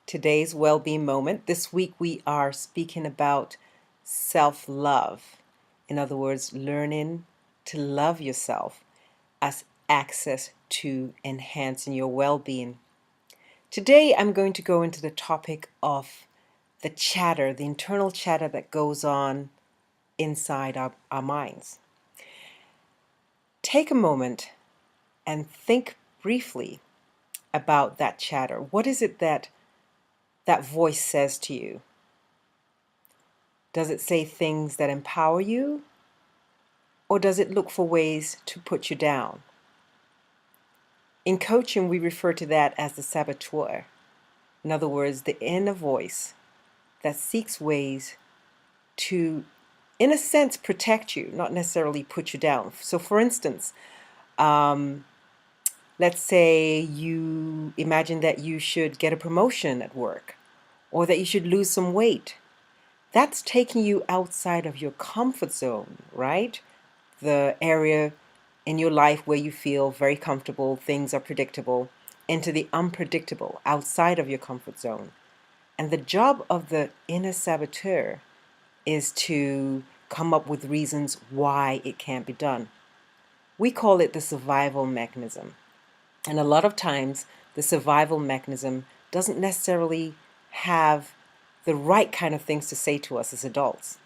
today's well-being moment. This week we are speaking about self-love. In other words, learning to love yourself as access to enhancing your well-being. Today I'm going to go into the topic of the chatter, the internal chatter that goes on inside our minds. Take a moment and think briefly about that chatter. What is it that voice says to you? Does it say things that empower you? Or does it look for ways to put you down? In coaching, we refer to that as the saboteur. In other words, the inner voice that seeks ways to, in a sense, protect you, not necessarily put you down. So for instance, let's say you imagine that you should get a promotion at work, or that you should lose some weight. That's taking you outside of your comfort zone, right? The area in your life where you feel very comfortable, things are predictable, into the unpredictable, outside of your comfort zone. And the job of the inner saboteur is to come up with reasons why it can't be done. We call it the survival mechanism. And a lot of times, the survival mechanism doesn't necessarily have the right kind of things to say to us as adults.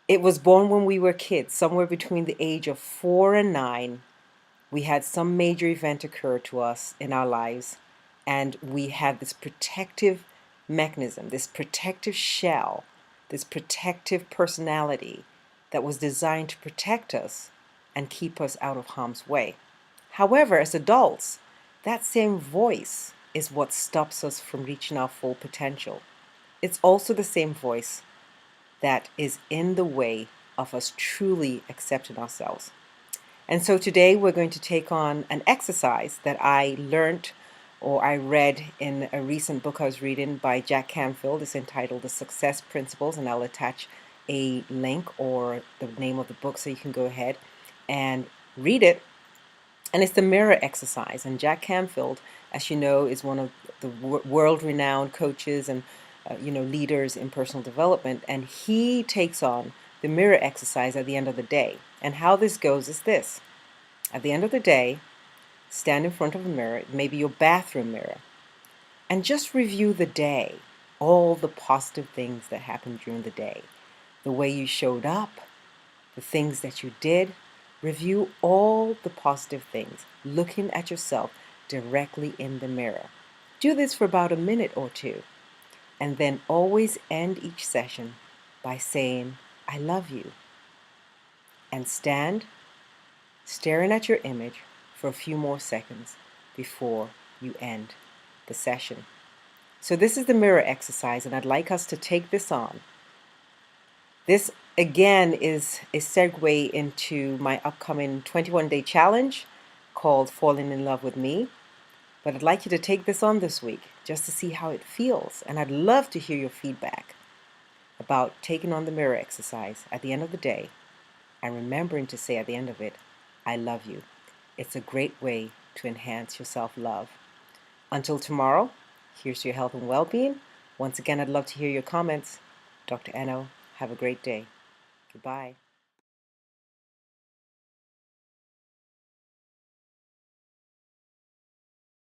It was born when we were kids, somewhere between the age of 4 and 9. We had some major event occur to us in our lives, and we had this protective mechanism, this protective shell, this protective personality that was designed to protect us and keep us out of harm's way. However, as adults, that same voice is what stops us from reaching our full potential. It's also the same voice that is in the way of us truly accepting ourselves. And so today we're going to take on an exercise that I learned or I read in a recent book I was reading by Jack Canfield. It's entitled The Success Principles, and I'll attach a link or the name of the book so you can go ahead and read it. And it's the mirror exercise. And Jack Canfield, as you know, is one of the world-renowned coaches and leaders in personal development. And he takes on the mirror exercise at the end of the day. And how this goes is this. At the end of the day, stand in front of a mirror, maybe your bathroom mirror, and just review the day, all the positive things that happened during the day, the way you showed up, the things that you did. Review all the positive things, looking at yourself directly in the mirror. Do this for about a minute or two, and then always end each session by saying, "I love you," and stand staring at your image for a few more seconds before you end the session. So this is the mirror exercise, and I'd like us to take this on. This again is a segue into my upcoming 21-day challenge called Falling in Love with Me. But I'd like you to take this on this week just to see how it feels. And I'd love to hear your feedback about taking on the mirror exercise at the end of the day and remembering to say at the end of it, "I love you." It's a great way to enhance your self-love. Until tomorrow, here's to your health and well-being. Once again, I'd love to hear your comments. Dr. Eno, have a great day. Goodbye.